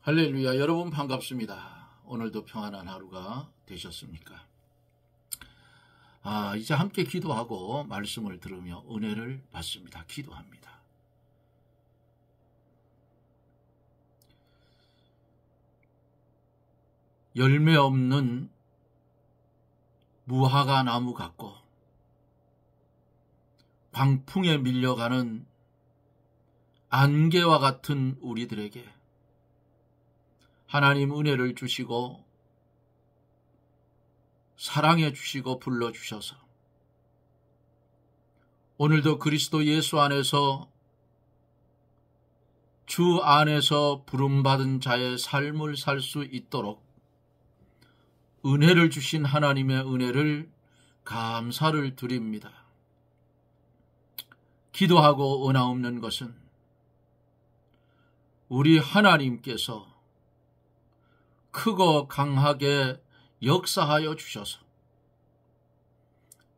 할렐루야. 여러분 반갑습니다. 오늘도 평안한 하루가 되셨습니까? 이제 함께 기도하고 말씀을 들으며 은혜를 받습니다. 기도합니다. 열매 없는 무화과 나무 같고 광풍에 밀려가는 안개와 같은 우리들에게 하나님 은혜를 주시고 사랑해 주시고 불러주셔서 오늘도 그리스도 예수 안에서 주 안에서 부름받은 자의 삶을 살 수 있도록 은혜를 주신 하나님의 은혜를 감사를 드립니다. 기도하고 은하 없는 것은 우리 하나님께서 크고 강하게 역사하여 주셔서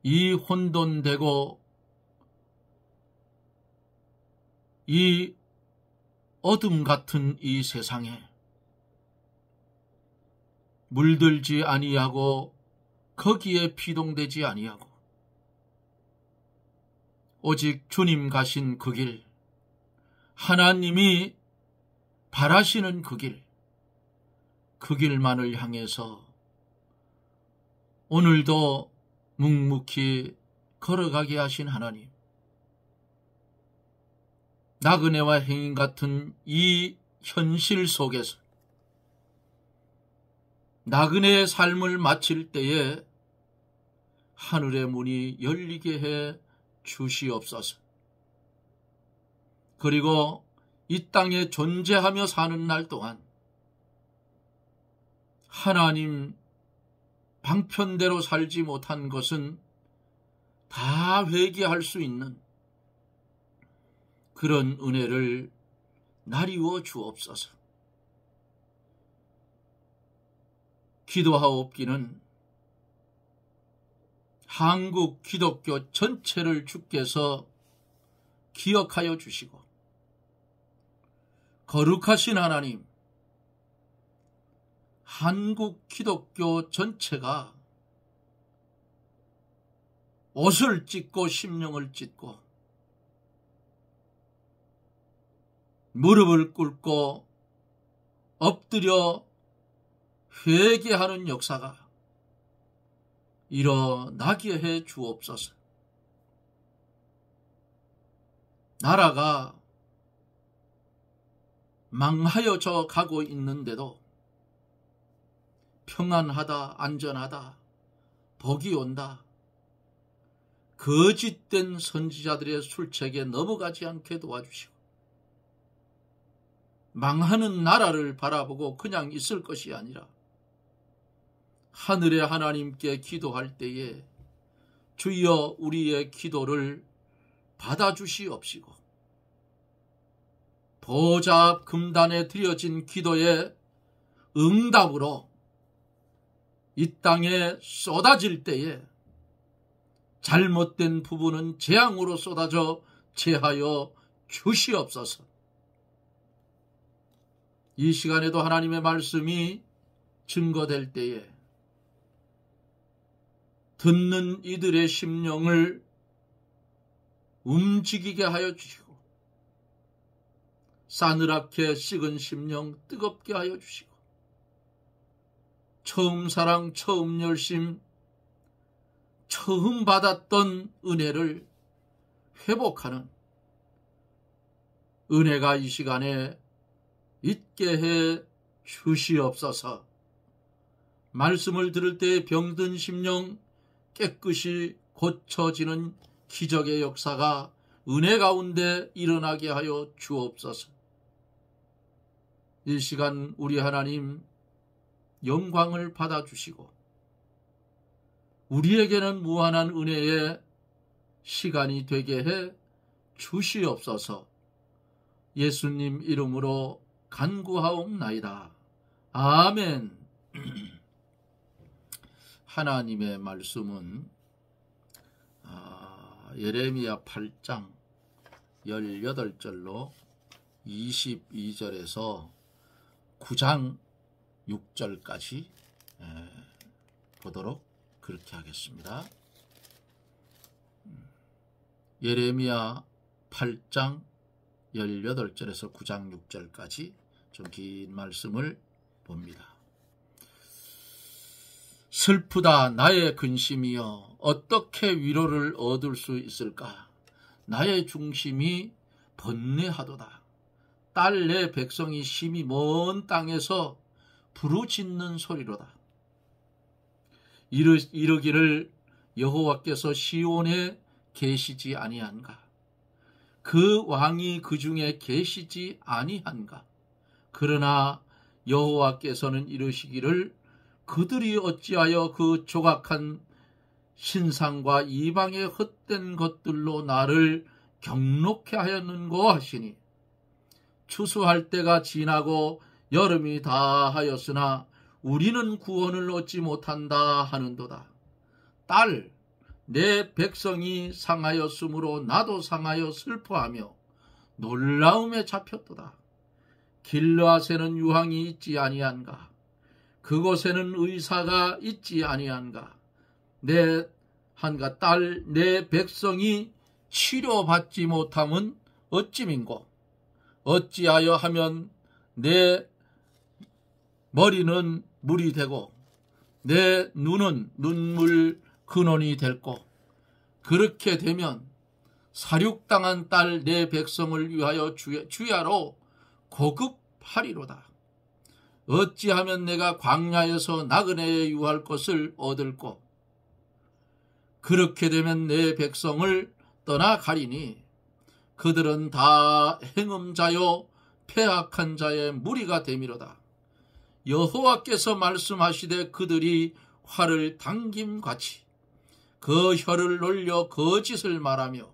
이 혼돈되고 이 어둠 같은 이 세상에 물들지 아니하고 거기에 피동되지 아니하고 오직 주님 가신 그 길, 하나님이 바라시는 그 길만을 향해서 오늘도 묵묵히 걸어가게 하신 하나님, 나그네와 행인 같은 이 현실 속에서 나그네의 삶을 마칠 때에 하늘의 문이 열리게 해 주시옵소서. 그리고 이 땅에 존재하며 사는 날 동안 하나님 방편대로 살지 못한 것은 다 회개할 수 있는 그런 은혜를 나리워 주옵소서. 기도하옵기는 한국 기독교 전체를 주께서 기억하여 주시고 거룩하신 하나님, 한국 기독교 전체가 옷을 찢고 심령을 찢고 무릎을 꿇고 엎드려 회개하는 역사가 일어나게 해 주옵소서. 나라가 망하여져 가고 있는데도 평안하다, 안전하다, 복이 온다, 거짓된 선지자들의 술책에 넘어가지 않게 도와주시고 망하는 나라를 바라보고 그냥 있을 것이 아니라 하늘의 하나님께 기도할 때에 주여 우리의 기도를 받아주시옵시고 보좌 앞 금단에 드려진 기도의 응답으로 이 땅에 쏟아질 때에 잘못된 부분은 재앙으로 쏟아져 제하여 주시옵소서. 이 시간에도 하나님의 말씀이 증거될 때에 듣는 이들의 심령을 움직이게 하여 주시고 싸늘하게 식은 심령 뜨겁게 하여 주시고 처음 사랑, 처음 열심, 처음 받았던 은혜를 회복하는 은혜가 이 시간에 있게 해 주시옵소서. 말씀을 들을 때 병든 심령 깨끗이 고쳐지는 기적의 역사가 은혜 가운데 일어나게 하여 주옵소서. 이 시간 우리 하나님 영광을 받아주시고 우리에게는 무한한 은혜의 시간이 되게 해 주시옵소서. 예수님 이름으로 간구하옵나이다. 아멘. 하나님의 말씀은 예레미야 8장 18절로 22절에서 9장 6절까지 보도록 그렇게 하겠습니다. 예레미야 8장 18절에서 9장 6절까지 좀 긴 말씀을 봅니다. 슬프다 나의 근심이여, 어떻게 위로를 얻을 수 있을까? 나의 중심이 번뇌하도다. 딸 내 백성이 심히 먼 땅에서 부르짖는 소리로다. 이르기를 여호와께서 시온에 계시지 아니한가? 그 왕이 그 중에 계시지 아니한가? 그러나 여호와께서는 이르시기를 그들이 어찌하여 그 조각한 신상과 이방의 헛된 것들로 나를 경록케 하였는고 하시니, 추수할 때가 지나고 여름이 다하였으나 우리는 구원을 얻지 못한다 하는도다. 딸, 내 백성이 상하였으므로 나도 상하여 슬퍼하며 놀라움에 잡혔도다. 길르앗에는 유황이 있지 아니한가? 그곳에는 의사가 있지 아니한가? 딸, 내 백성이 치료받지 못함은 어찌민고? 어찌하여 하면 내 머리는 물이 되고 내 눈은 눈물 근원이 될고, 그렇게 되면 사륙당한 딸 내 백성을 위하여 주야로 고급하리로다. 어찌하면 내가 광야에서 나그네에 유할 것을 얻을꼬? 그렇게 되면 내 백성을 떠나가리니 그들은 다 행음자요 패악한 자의 무리가 됨이로다. 여호와께서 말씀하시되 그들이 활을 당김같이 그 혀를 놀려 거짓을 말하며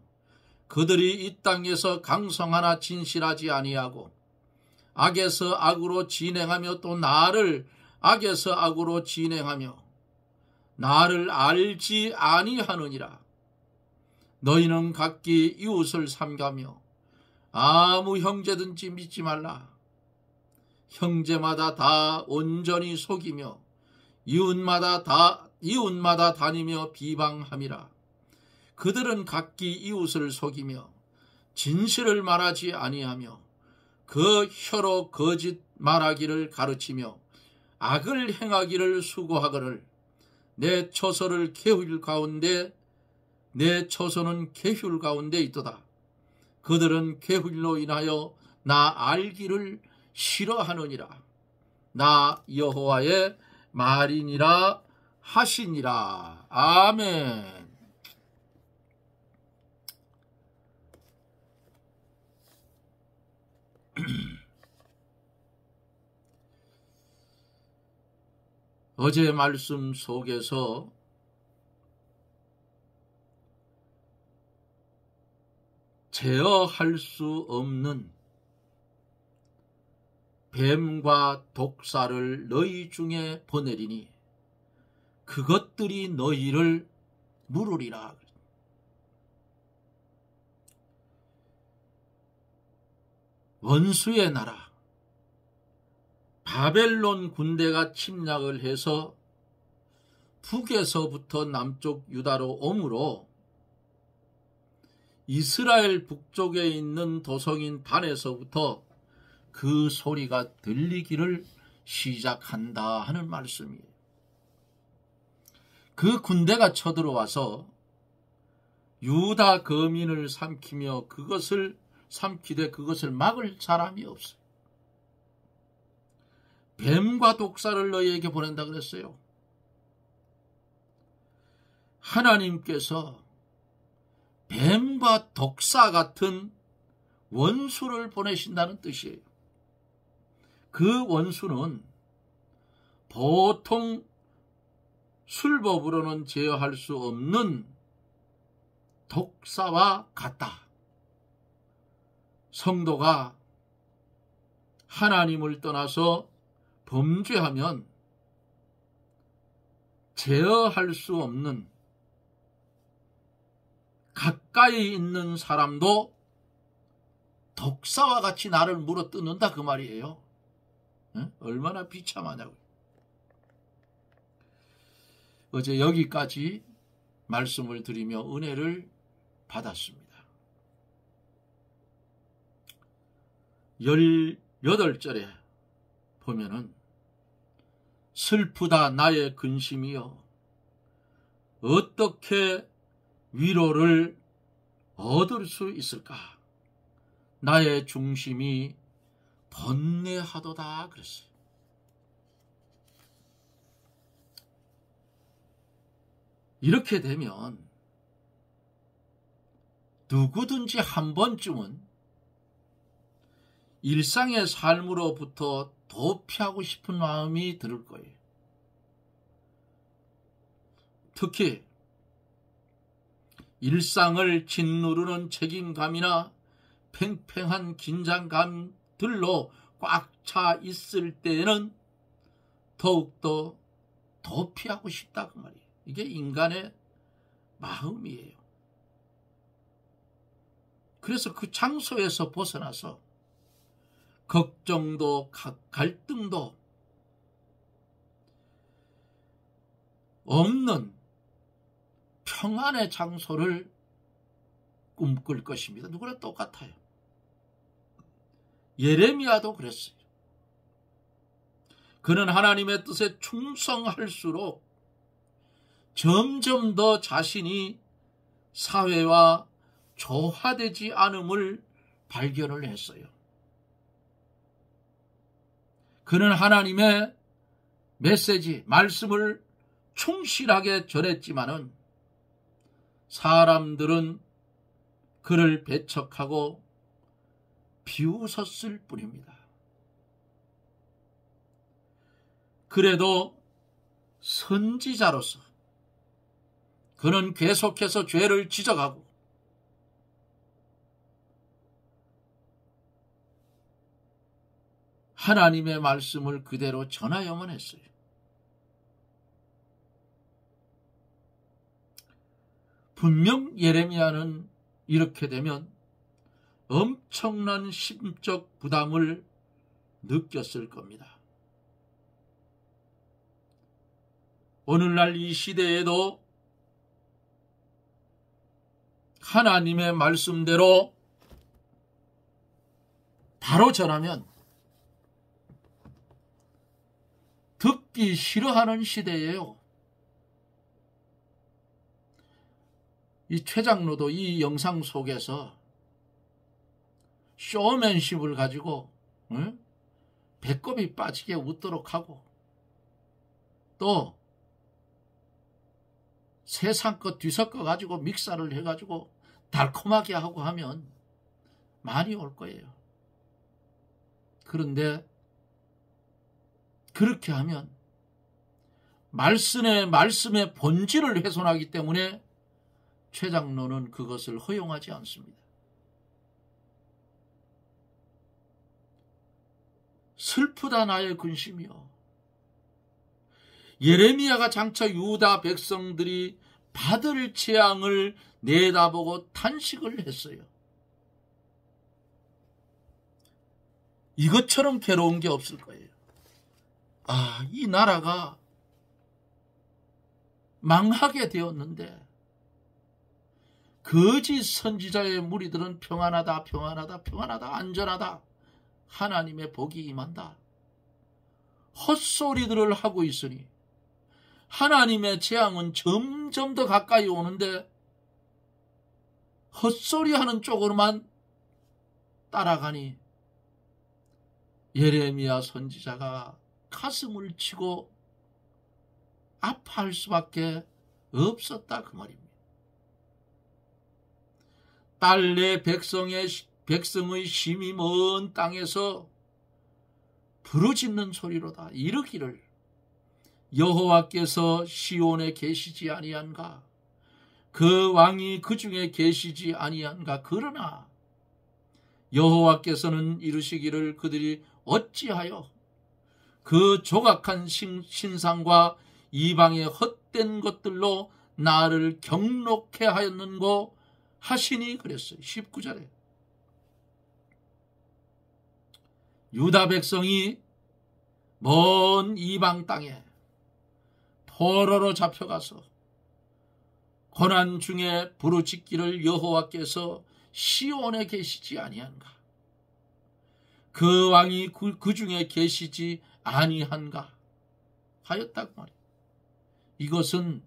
그들이 이 땅에서 강성하나 진실하지 아니하고 악에서 악으로 진행하며 또 나를 악에서 악으로 진행하며 나를 알지 아니하느니라. 너희는 각기 이웃을 삼가며 아무 형제든지 믿지 말라. 형제마다 다 온전히 속이며 이웃마다 다니며 비방함이라. 그들은 각기 이웃을 속이며 진실을 말하지 아니하며 그 혀로 거짓 말하기를 가르치며 악을 행하기를 수고하거늘 내 처소는 계율 가운데 있도다. 그들은 계율로 인하여 나 알기를 싫어하느니라. 나 여호와의 말이니라 하시니라. 아멘. 어제 말씀 속에서 제어할 수 없는 뱀과 독사를 너희 중에 보내리니 그것들이 너희를 물으리라. 원수의 나라 바벨론 군대가 침략을 해서 북에서부터 남쪽 유다로 오므로 이스라엘 북쪽에 있는 도성인 단에서부터 그 소리가 들리기를 시작한다 하는 말씀이에요. 그 군대가 쳐들어와서 유다 거민을 삼키며 그것을 막을 사람이 없어요. 뱀과 독사를 너희에게 보낸다 그랬어요. 하나님께서 뱀과 독사 같은 원수를 보내신다는 뜻이에요. 그 원수는 보통 술법으로는 제어할 수 없는 독사와 같다. 성도가 하나님을 떠나서 범죄하면 제어할 수 없는, 가까이 있는 사람도 독사와 같이 나를 물어뜯는다 그 말이에요. 응? 얼마나 비참하냐고요. 어제 여기까지 말씀을 드리며 은혜를 받았습니다. 18절에 보면은 슬프다 나의 근심이여 어떻게 위로를 얻을 수 있을까? 나의 중심이 번뇌하도다 그랬어요. 이렇게 되면 누구든지 한 번쯤은 일상의 삶으로부터 도피하고 싶은 마음이 들 거예요. 특히 일상을 짓누르는 책임감이나 팽팽한 긴장감들로 꽉 차 있을 때에는 더욱더 도피하고 싶다 그 말이에요. 이게 인간의 마음이에요. 그래서 그 장소에서 벗어나서 걱정도 갈등도 없는 평안의 장소를 꿈꿀 것입니다. 누구나 똑같아요. 예레미야도 그랬어요. 그는 하나님의 뜻에 충성할수록 점점 더 자신이 사회와 조화되지 않음을 발견을 했어요. 그는 하나님의 메시지, 말씀을 충실하게 전했지만은 사람들은 그를 배척하고 비웃었을 뿐입니다. 그래도 선지자로서 그는 계속해서 죄를 지적하고 하나님의 말씀을 그대로 전하여만 했어요. 분명 예레미야는 이렇게 되면 엄청난 심적 부담을 느꼈을 겁니다. 오늘날 이 시대에도 하나님의 말씀대로 바로 전하면 듣기 싫어하는 시대예요. 이 최장로도 이 영상 속에서 쇼맨십을 가지고 배꼽이 빠지게 웃도록 하고 또 세상 것 뒤섞어 가지고 믹사를 해가지고 달콤하게 하고 하면 많이 올 거예요. 그런데 그렇게 하면 말씀의 본질을 훼손하기 때문에 최장로는 그것을 허용하지 않습니다. 슬프다 나의 근심이여. 예레미야가 장차 유다 백성들이 받을 재앙을 내다보고 탄식을 했어요. 이것처럼 괴로운 게 없을 거예요. 아, 이 나라가 망하게 되었는데 거짓 선지자의 무리들은 평안하다, 평안하다, 평안하다, 안전하다. 하나님의 복이 임한다. 헛소리들을 하고 있으니 하나님의 재앙은 점점 더 가까이 오는데 헛소리하는 쪽으로만 따라가니 예레미야 선지자가 가슴을 치고 아파할 수밖에 없었다 그 말입니다. 딸내 백성의 심이 먼 땅에서 부르짖는 소리로다 이르기를 여호와께서 시온에 계시지 아니한가 그 왕이 그 중에 계시지 아니한가 그러나 여호와께서는 이르시기를 그들이 어찌하여 그 조각한 신상과 이방의 헛된 것들로 나를 경록해 하였는고 하시니 그랬어요. 19절에 유다 백성이 먼 이방 땅에 포로로 잡혀가서 고난 중에 부르짖기를 여호와께서 시온에 계시지 아니한가? 그 왕이 그 중에 계시지 아니한가? 하였다고 말이에요. 이것은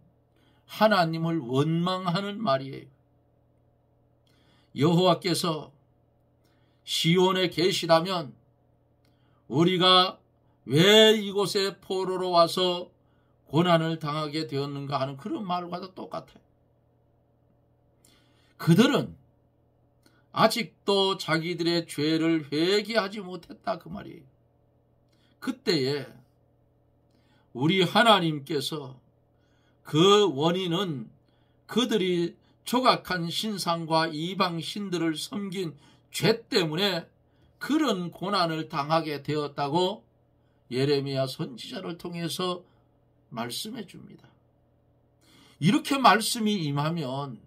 하나님을 원망하는 말이에요. 여호와께서 시온에 계시다면 우리가 왜 이곳에 포로로 와서 고난을 당하게 되었는가 하는 그런 말과도 똑같아요. 그들은 아직도 자기들의 죄를 회개하지 못했다 그 말이에요. 그때에 우리 하나님께서 그 원인은 그들이 조각한 신상과 이방 신들을 섬긴 죄 때문에 그런 고난을 당하게 되었다고 예레미야 선지자를 통해서 말씀해 줍니다. 이렇게 말씀이 임하면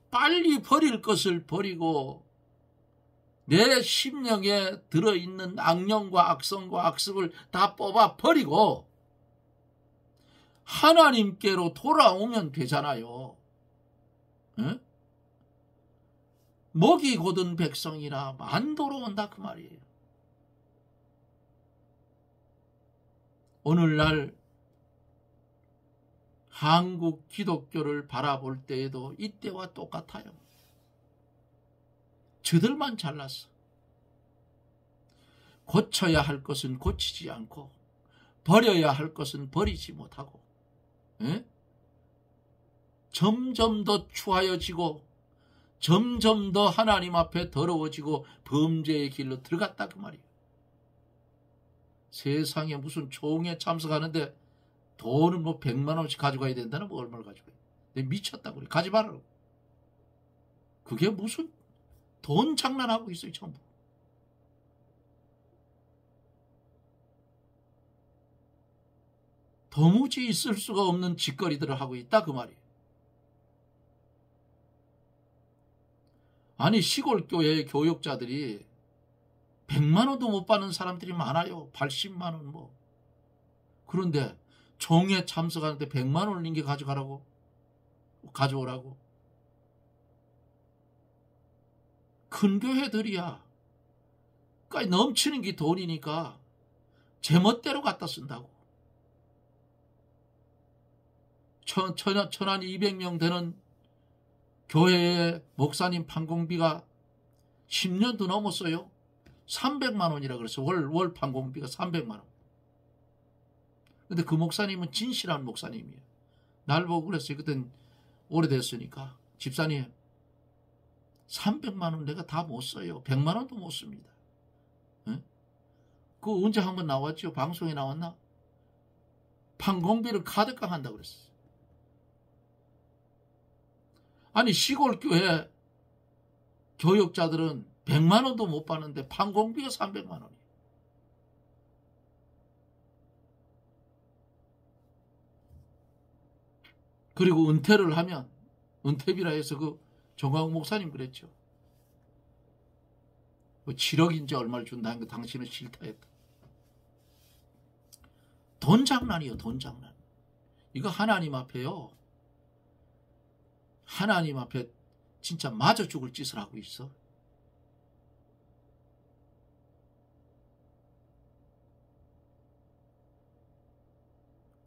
빨리 버릴 것을 버리고 내 심령에 들어있는 악령과 악성과 악습을 다 뽑아 버리고 하나님께로 돌아오면 되잖아요. 응? 목이 곧은 백성이라 만도로 온다 그 말이에요. 오늘날 한국 기독교를 바라볼 때에도 이때와 똑같아요. 저들만 잘났어. 고쳐야 할 것은 고치지 않고 버려야 할 것은 버리지 못하고 점점 더 추하여지고 점점 더 하나님 앞에 더러워지고 범죄의 길로 들어갔다 그 말이에요. 세상에 무슨 총회 참석하는데 돈을 뭐 100만 원씩 가져가야 된다는 뭐 얼마를 가져가야 돼. 미쳤다고 그래. 가지 말라고. 그게 무슨 돈 장난하고 있어요 전부. 도무지 있을 수가 없는 짓거리들을 하고 있다 그 말이에요. 아니 시골 교회의 교육자들이 100만 원도 못 받는 사람들이 많아요. 80만 원 뭐. 그런데 종에 참석하는데 100만 원을 인게 가져오라고. 큰 교회들이야. 그러니까 넘치는 게 돈이니까 제멋대로 갖다 쓴다고. 천안 200명 되는 교회의 목사님 판공비가 10년도 넘었어요. 300만 원이라 그래서 월 판공비가 300만 원. 근데 그 목사님은 진실한 목사님이에요. 날 보고 그랬어요. 그땐 오래됐으니까. 집사님 300만 원 내가 다 못 써요. 100만 원도 못 씁니다. 에? 그거 언제 한번 나왔죠? 방송에 나왔나? 판공비를 카드깡 한다고 그랬어요. 아니 시골 교회 교육자들은 100만 원도 못 받는데 판공비가 300만 원이에요. 그리고 은퇴를 하면 은퇴비라 해서 그 정광욱 목사님 그랬죠. 7억인지 얼마를 준다는 거 당신은 싫다 했다. 돈 장난이요. 돈 장난. 이거 하나님 앞에요. 하나님 앞에 진짜 맞아 죽을 짓을 하고 있어.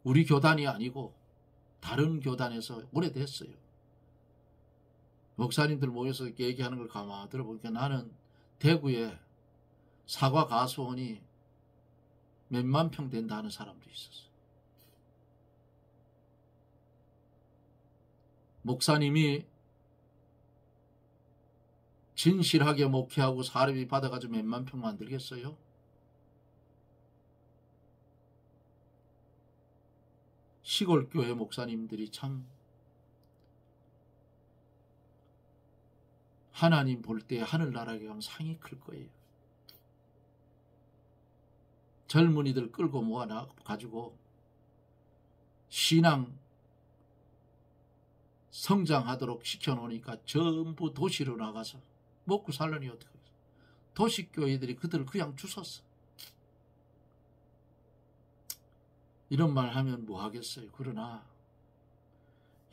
우리 교단이 아니고 다른 교단에서 오래됐어요. 목사님들 모여서 얘기하는 걸 가만히 들어보니까 나는 대구에 사과 가수원이 몇만 평 된다 하는 사람도 있었어. 목사님이 진실하게 목회하고 사례비 받아가지고 몇만 평 만들겠어요? 시골 교회 목사님들이 참 하나님 볼 때 하늘나라에 가면 상이 클 거예요. 젊은이들 끌고 모아 가지고 신앙 성장하도록 시켜놓으니까 전부 도시로 나가서 먹고 살려니 어떡해. 도시교회들이 그들을 그냥 주웠어. 이런 말 하면 뭐 하겠어요. 그러나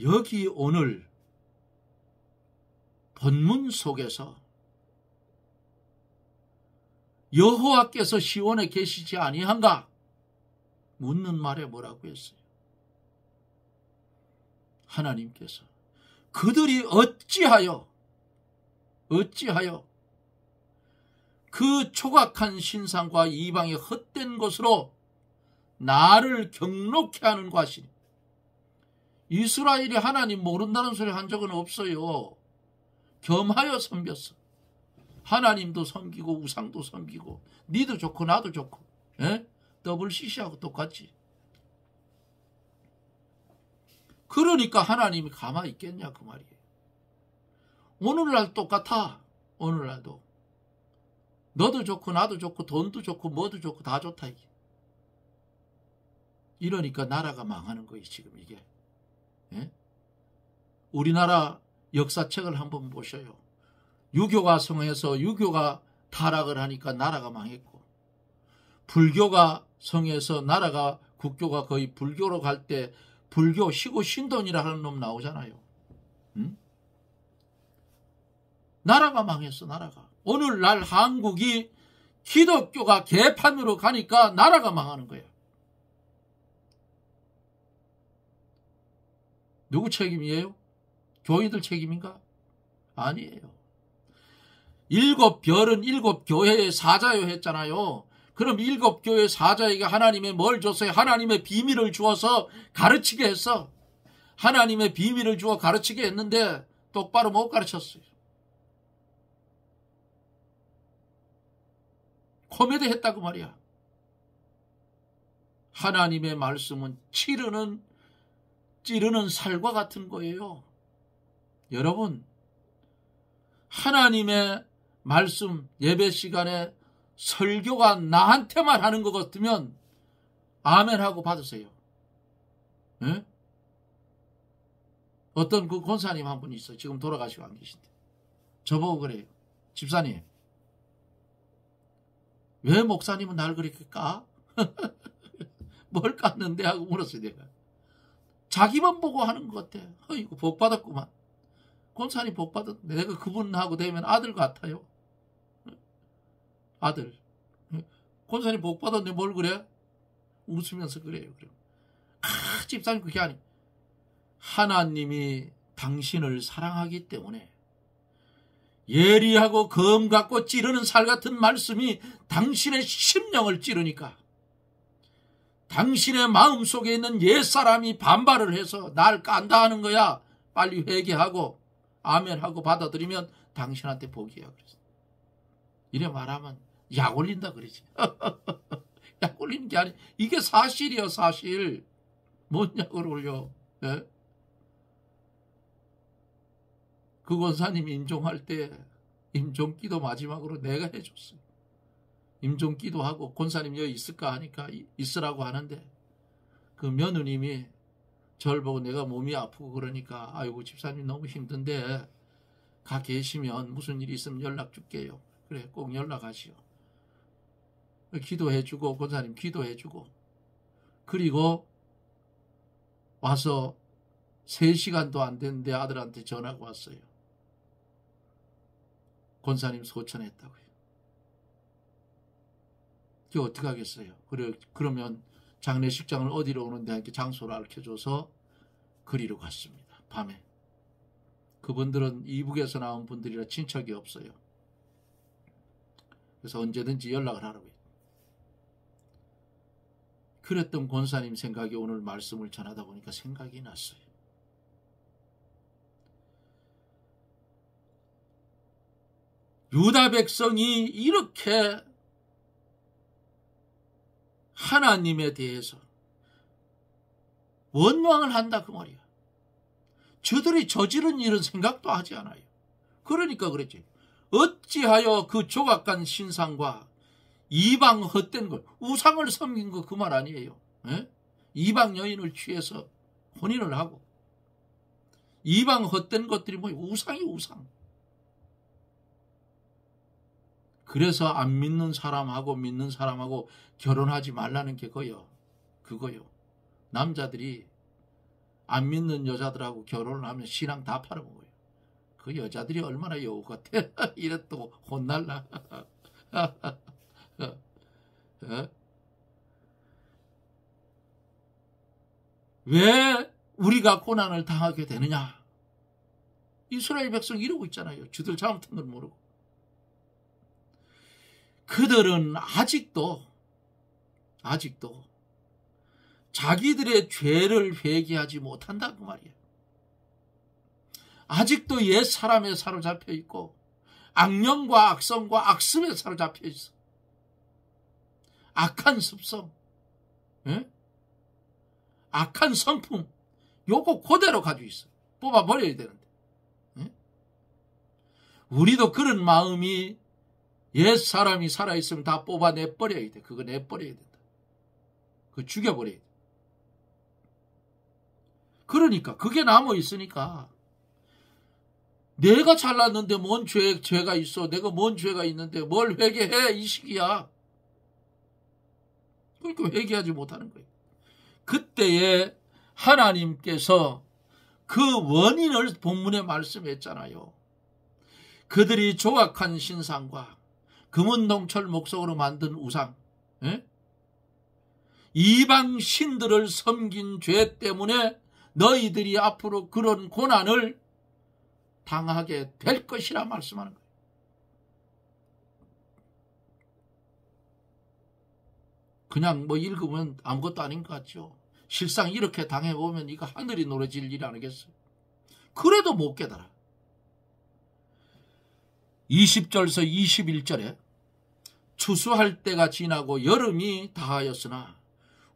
여기 오늘 본문 속에서 여호와께서 시온에 계시지 아니한가 묻는 말에 뭐라고 했어요? 하나님께서 그들이 어찌하여 그 초각한 신상과 이방의 헛된 것으로 나를 경록케 하는 것이니. 이스라엘이 하나님 모른다는 소리 한 적은 없어요. 겸하여 섬겼어. 하나님도 섬기고 우상도 섬기고 니도 좋고 나도 좋고. WCC하고 똑같지. 그러니까 하나님이 가만히 있겠냐 그 말이에요. 오늘날 똑같아. 오늘날도. 너도 좋고 나도 좋고 돈도 좋고 뭐도 좋고 다 좋다 이게. 이러니까 나라가 망하는 거예요 지금 이게. 우리나라 역사책을 한번 보셔요. 유교가 성해서 유교가 타락을 하니까 나라가 망했고, 불교가 성해서 나라가 국교가 거의 불교로 갈 때 불교 시고 신돈이라 하는 놈 나오잖아요. 나라가 망했어. 나라가. 오늘날 한국이 기독교가 개판으로 가니까 나라가 망하는 거예요. 누구 책임이에요? 교인들 책임인가? 아니에요. 7별은 7교회의 사자요 했잖아요. 그럼 7교회 사자에게 하나님의 뭘 줬어요? 하나님의 비밀을 주어서 가르치게 했어. 하나님의 비밀을 주어 가르치게 했는데 똑바로 못 가르쳤어요. 코미디 했다고 말이야. 하나님의 말씀은 찌르는 살과 같은 거예요. 여러분, 하나님의 말씀 예배 시간에 설교가 나한테만 하는 것 같으면 아멘하고 받으세요. 에? 어떤 그 권사님 한 분 있어요. 지금 돌아가시고 안 계신데. 저보고 그래요. 집사님, 왜 목사님은 날 그렇게 까? 뭘 깠는데 하고 물었어요. 내가. 자기만 보고 하는 것 같아. 이거 복 받았구만. 권사님 복 받았는데 내가 그분하고 되면 아들 같아요. 아들. 권사님 복 받았는데 뭘 그래? 웃으면서 그래요. 집사님 그게 아니. 하나님이 당신을 사랑하기 때문에 예리하고 검 같고 찌르는 살 같은 말씀이 당신의 심령을 찌르니까 당신의 마음속에 있는 옛사람이 반발을 해서 날 깐다 하는 거야. 빨리 회개하고 아멘하고 받아들이면 당신한테 복이야. 그래서 이래 말하면 약 올린다 그러지. 약 올리는 게 아니. 이게 사실이야 사실. 뭔 약을 올려. 예? 그 권사님이 임종할 때 임종기도 마지막으로 내가 해줬어요. 임종기도 하고 권사님 여기 있을까 하니까 있으라고 하는데 그 며느님이 저를 보고 내가 몸이 아프고 그러니까 아이고 집사님 너무 힘든데 가 계시면 무슨 일이 있으면 연락 줄게요. 그래 꼭 연락하시오. 기도해주고 권사님 기도해주고 그리고 와서 3시간도 안 됐는데 아들한테 전화가 왔어요. 권사님 소천했다고요. 이게 어떻게 하겠어요? 그러면 장례식장을 어디로 오는데 이렇게 장소를 알려줘서 그리로 갔습니다. 밤에. 그분들은 이북에서 나온 분들이라 친척이 없어요. 그래서 언제든지 연락을 하라고요. 그랬던 권사님 생각이 오늘 말씀을 전하다 보니까 생각이 났어요. 유다 백성이 이렇게 하나님에 대해서 원망을 한다 그 말이야. 저들이 저지른 일은 생각도 하지 않아요. 그러니까 그랬지. 어찌하여 그 조각간 신상과 이방 헛된 것, 우상을 섬긴 거 그 말 아니에요. 에? 이방 여인을 취해서 혼인을 하고 이방 헛된 것들이 뭐예요? 우상이 우상. 그래서 안 믿는 사람하고 믿는 사람하고 결혼하지 말라는 게 그거요. 남자들이 안 믿는 여자들하고 결혼을 하면 신앙 다 팔아먹어요. 그 여자들이 얼마나 여우 같아. 이래 또 혼날라. 왜 우리가 고난을 당하게 되느냐? 이스라엘 백성 이러고 있잖아요. 주들 잘못한 걸 모르고. 그들은 아직도 자기들의 죄를 회개하지 못한다고 말이에요. 아직도 옛 사람에 사로잡혀 있고 악령과 악성과 악습에 사로잡혀 있어. 악한 습성, 악한 성품, 요거 그대로 가지고 있어. 뽑아버려야 되는데. 우리도 그런 마음이 옛 사람이 살아있으면 다 뽑아내버려야 돼. 그거 내버려야 된다. 그거 죽여버려야 돼. 그러니까 그게 남아있으니까 내가 잘났는데 뭔 죄가 있어. 내가 뭔 죄가 있는데 뭘 회개해. 이 시기야. 그러니까 회개하지 못하는 거예요. 그때에 하나님께서 그 원인을 본문에 말씀했잖아요. 그들이 조악한 신상과 금은동철 목석으로 만든 우상, 이방 신들을 섬긴 죄 때문에 너희들이 앞으로 그런 고난을 당하게 될 것이라 말씀하는 거예요. 그냥 뭐 읽으면 아무것도 아닌 것 같죠. 실상 이렇게 당해보면 이거 하늘이 노래질 일 아니겠어요. 그래도 못 깨달아. 20절에서 21절에 추수할 때가 지나고 여름이 다하였으나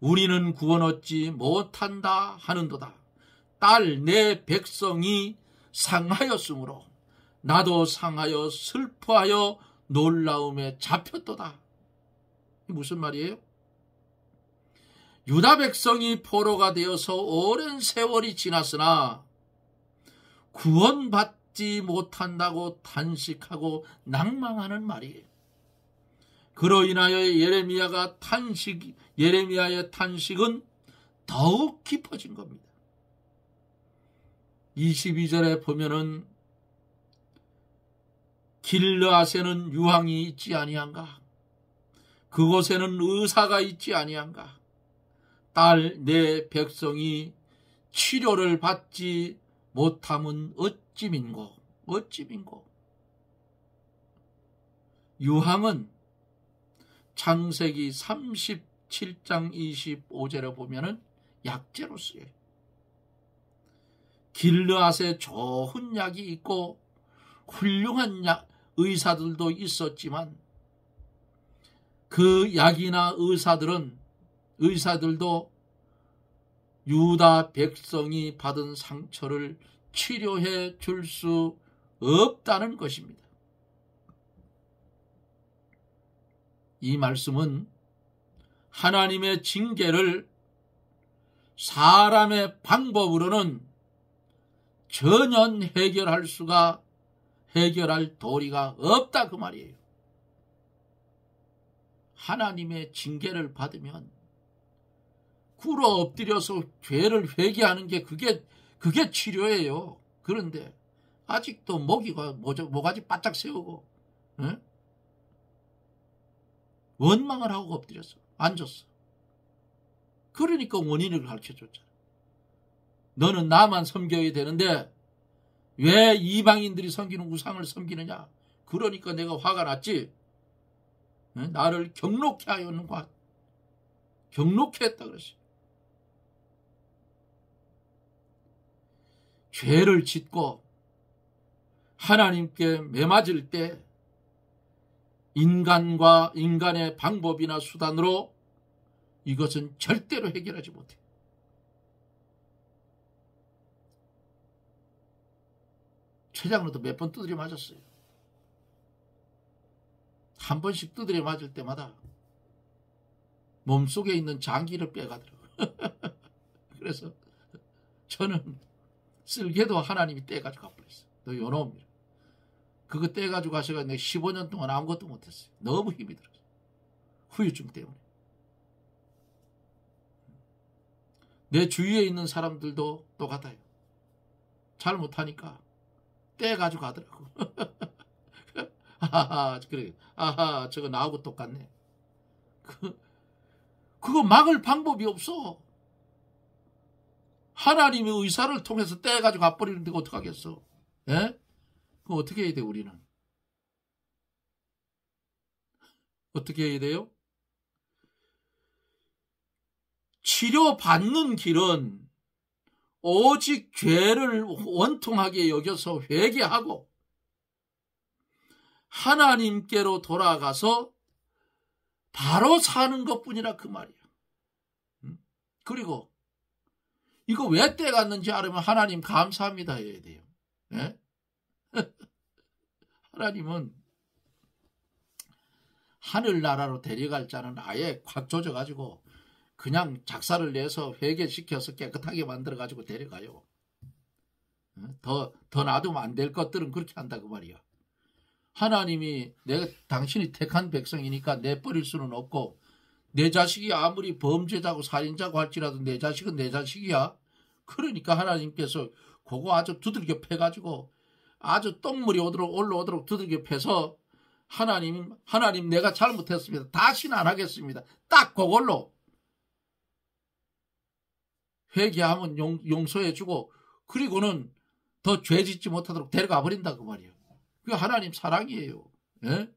우리는 구원 얻지 못한다 하는도다. 딸 내 백성이 상하였으므로 나도 상하여 슬퍼하여 놀라움에 잡혔도다. 무슨 말이에요? 유다 백성이 포로가 되어서 오랜 세월이 지났으나 구원받지 못한다고 탄식하고 낭망하는 말이에요. 그로 인하여 예레미야의 탄식은 더욱 깊어진 겁니다. 22절에 보면은 길르앗에는 유황이 있지 아니한가? 그곳에는 의사가 있지 아니한가? 딸 내 백성이 치료를 받지 못함은 어찌민고. 유황은 창세기 37장 25절에 보면은 약재로 쓰여요. 길르앗에 좋은 약이 있고 훌륭한 의사들도 있었지만 그 약이나 의사들도 유다 백성이 받은 상처를 치료해 줄 수 없다는 것입니다. 이 말씀은 하나님의 징계를 사람의 방법으로는 전혀 해결할 도리가 없다 그 말이에요. 하나님의 징계를 받으면 꿇어 엎드려서 죄를 회개하는 게 그게 치료예요. 그런데 아직도 모가지 바짝 세우고 원망을 하고 엎드렸어. 앉았어. 그러니까 원인을 가르쳐줬잖아. 너는 나만 섬겨야 되는데 왜 이방인들이 섬기는 우상을 섬기느냐. 그러니까 내가 화가 났지. 나를 경록해 하였는가. 경록해 했다 그랬어. 죄를 짓고 하나님께 매맞을 때 인간의 방법이나 수단으로 이것은 절대로 해결하지 못해. 최장로도 몇 번 두드려 맞았어요. 한 번씩 두드려 맞을 때마다 몸속에 있는 장기를 빼가더라고요. 그래서 저는 쓸개도 하나님이 떼가지고 가버렸어요. 너 요놈이라. 그거 떼가지고 가셔가 내가 15년 동안 아무것도 못했어요. 너무 힘이 들었어요. 후유증 때문에. 내 주위에 있는 사람들도 똑같아요. 잘못하니까 떼가지고 가더라고. 아하, 그래. 아하, 저거 나하고 똑같네. 그거 막을 방법이 없어. 하나님의 의사를 통해서 떼가지고 가버리는데 어떡하겠어. 예? 그럼 어떻게 해야 돼, 우리는? 어떻게 해야 돼요? 치료받는 길은 오직 죄를 원통하게 여겨서 회개하고 하나님께로 돌아가서 바로 사는 것뿐이라 그 말이야. 그리고 이거 왜 떼갔는지 알으면 하나님 감사합니다 해야 돼요. 예? 하나님은 하늘나라로 데려갈 자는 아예 확 조져가지고 그냥 작사를 내서 회개시켜서 깨끗하게 만들어가지고 데려가요. 더 놔두면 안 될 것들은 그렇게 한다 그 말이야. 하나님이 당신이 택한 백성이니까 내버릴 수는 없고 내 자식이 아무리 범죄자고 살인자고 할지라도 내 자식은 내 자식이야. 그러니까 하나님께서 그거 아주 두들겨 패가지고 아주 똥물이 올라오도록 두들겨 패서 하나님 내가 잘못했습니다. 다시는 안 하겠습니다. 딱 그걸로 회개하면 용서해주고 그리고는 더 죄짓지 못하도록 데려가 버린다 그 말이에요. 그게 하나님 사랑이에요. 예?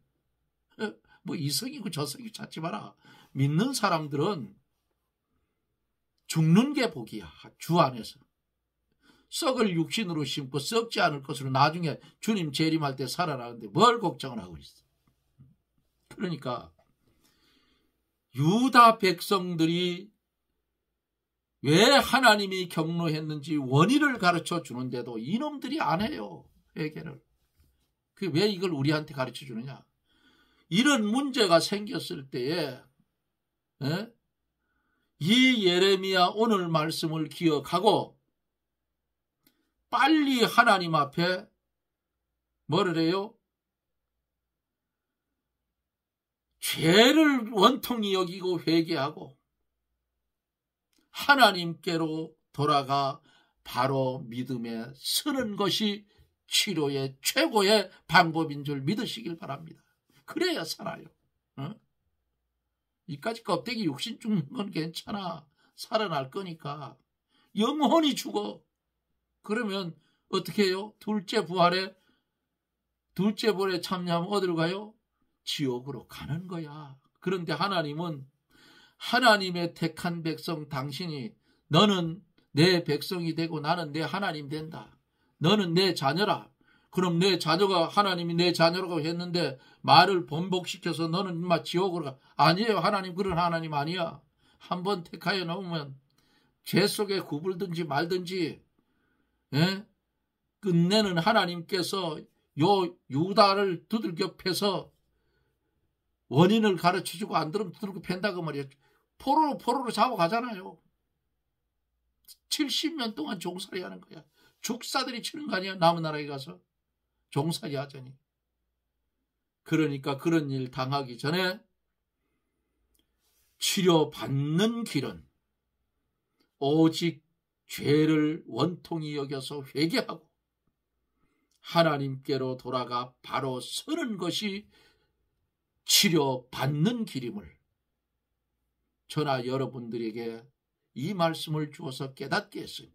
뭐 이성이고 저성이고 찾지 마라. 믿는 사람들은 죽는 게 복이야. 주 안에서. 썩을 육신으로 심고 썩지 않을 것으로 나중에 주님 재림할 때 살아나는데 뭘 걱정을 하고 있어. 그러니까 유다 백성들이 왜 하나님이 경로했는지 원인을 가르쳐 주는데도 이놈들이 안 해요. 회개를. 왜 이걸 우리한테 가르쳐 주느냐. 이런 문제가 생겼을 때에 이 예레미야 오늘 말씀을 기억하고 빨리 하나님 앞에 뭐를 해요? 죄를 원통히 여기고 회개하고 하나님께로 돌아가 바로 믿음에 서는 것이 치료의 최고의 방법인 줄 믿으시길 바랍니다. 그래야 살아요. 이까지 껍데기 육신 죽는 건 괜찮아. 살아날 거니까. 영혼이 죽어. 그러면 어떻게 해요? 둘째 부활에 참여하면 어디로 가요? 지옥으로 가는 거야. 그런데 하나님은 하나님의 택한 백성 당신이 너는 내 백성이 되고 나는 내 하나님 된다. 너는 내 자녀라. 그럼 내 자녀가 하나님이 내 자녀라고 했는데 말을 번복시켜서 너는 인마 지옥으로 가. 아니에요. 하나님 그런 하나님 아니야. 한번 택하여 놓으면 죄 속에 구불든지 말든지 끝내는 하나님께서 요 유다를 두들겨 패서 원인을 가르쳐주고 안 들으면 두들겨 팬다고 말이야. 포로로 잡아가잖아요. 70년 동안 종살이 하는 거야. 죽사들이 치는 거 아니야. 남은 나라에 가서 종살이 하자니. 그러니까 그런 일 당하기 전에 치료받는 길은 오직 죄를 원통히 여겨서 회개하고 하나님께로 돌아가 바로 서는 것이 치료받는 길임을 저나 여러분들에게 이 말씀을 주어서 깨닫게 했으니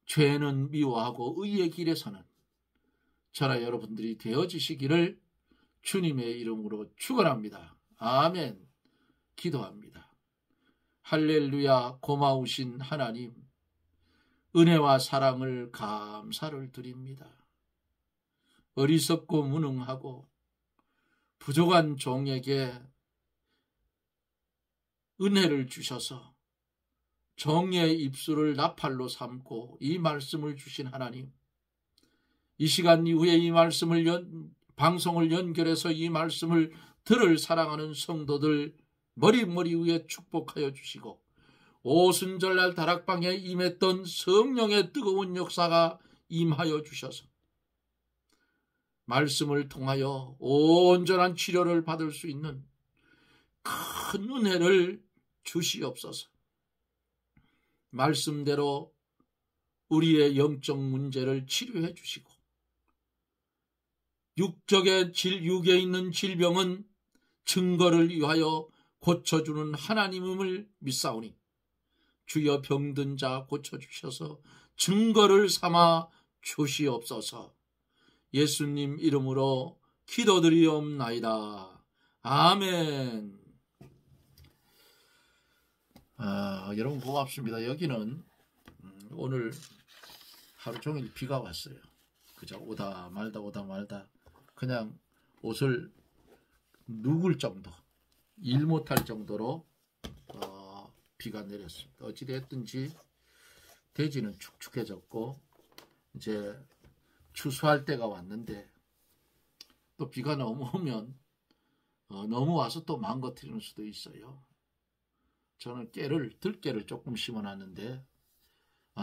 죄는 미워하고 의의 길에서는 저나 여러분들이 되어지시기를 주님의 이름으로 축원합니다. 아멘. 기도합니다. 할렐루야. 고마우신 하나님, 은혜와 사랑을 감사를 드립니다. 어리석고 무능하고 부족한 종에게 은혜를 주셔서 정의 입술을 나팔로 삼고 이 말씀을 주신 하나님, 이 시간 이후에 이 말씀을 방송을 연결해서 이 말씀을 들을 사랑하는 성도들 머리 위에 축복하여 주시고 오순절날 다락방에 임했던 성령의 뜨거운 역사가 임하여 주셔서 말씀을 통하여 온전한 치료를 받을 수 있는 큰 은혜를 주시옵소서. 말씀대로 우리의 영적 문제를 치료해 주시고 육에 있는 질병은 증거를 위하여 고쳐주는 하나님임을 믿사오니 주여 병든 자 고쳐주셔서 증거를 삼아 주시옵소서. 예수님 이름으로 기도드리옵나이다. 아멘. 여러분 고맙습니다. 여기는 오늘 하루 종일 비가 왔어요. 그저 오다 말다 그냥 옷을 누굴 정도, 일 못할 정도로 비가 내렸습니다. 어찌됐든지 대지는 축축해졌고 이제 추수할 때가 왔는데 또 비가 너무 오면 너무 와서 또 망가뜨리는 수도 있어요. 저는 들깨를 조금 심어놨는데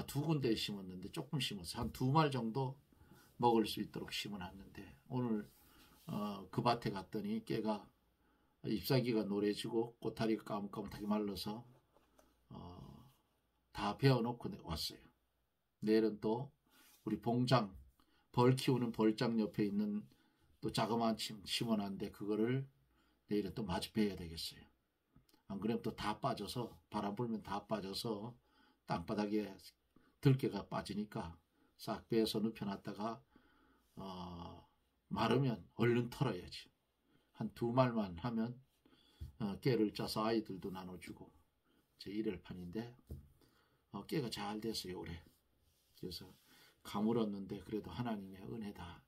두 군데에 심었는데 조금 심어서 한 2말 정도 먹을 수 있도록 심어놨는데 오늘 그 밭에 갔더니 깨가 잎사귀가 노래지고 꼬타리가 까뭇까뭇하게 말라서 다 베어놓고 왔어요. 내일은 또 우리 봉장 벌 키우는 벌장 옆에 있는 또 자그마한 침 심어놨는데 그거를 내일은 또 마주 베어야 되겠어요. 안 그러면 또 다 빠져서 바람 불면 다 빠져서 땅바닥에 들깨가 빠지니까 싹 베어서 눕혀놨다가 마르면 얼른 털어야지. 한 2말만 하면 깨를 짜서 아이들도 나눠주고 제 이럴 판인데 깨가 잘 됐어요 올해. 그래서 가물었는데 그래도 하나님의 은혜다.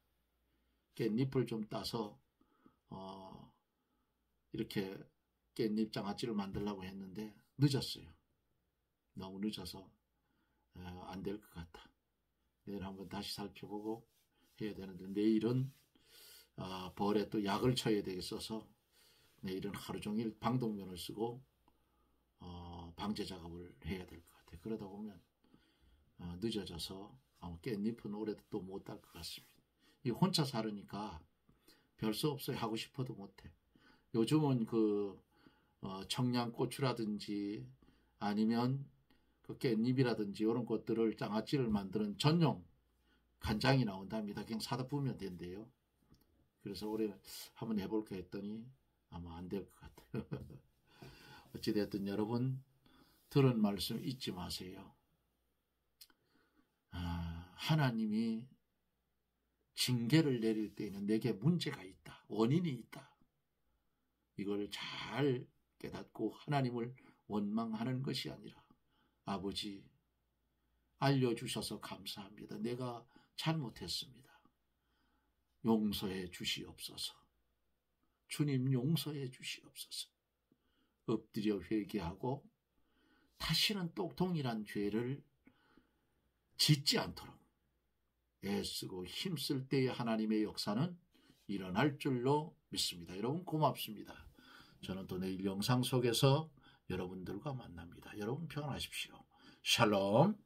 깻잎을 좀 따서 이렇게 깻잎 장아찌를 만들려고 했는데 늦었어요. 너무 늦어서 안 될 것 같아. 내일 한번 다시 살펴보고 해야 되는데 내일은 벌에 또 약을 쳐야 되겠어서 내일은 하루 종일 방독면을 쓰고 방제 작업을 해야 될 것 같아요. 그러다 보면 늦어져서 깻잎은 올해도 또 못 딸 것 같습니다. 이 혼자 살으니까 별 수 없어요. 하고 싶어도 못해. 요즘은 청양고추라든지 아니면 그 깻잎이라든지 이런 것들을 장아찌를 만드는 전용 간장이 나온답니다. 그냥 사다 부으면 된대요. 그래서 올해 한번 해볼까 했더니 아마 안 될 것 같아요. 어찌됐든 여러분 들은 말씀 잊지 마세요. 하나님이 징계를 내릴 때에는 내게 문제가 있다. 원인이 있다. 이걸 잘 깨닫고 하나님을 원망하는 것이 아니라 아버지 알려주셔서 감사합니다. 내가 잘못했습니다. 용서해 주시옵소서. 주님 용서해 주시옵소서. 엎드려 회개하고 다시는 또 동일한 죄를 짓지 않도록 애쓰고 힘쓸 때의 하나님의 역사는 일어날 줄로 믿습니다. 여러분 고맙습니다. 저는 또 내일 영상 속에서 여러분들과 만납니다. 여러분 평안하십시오. 샬롬.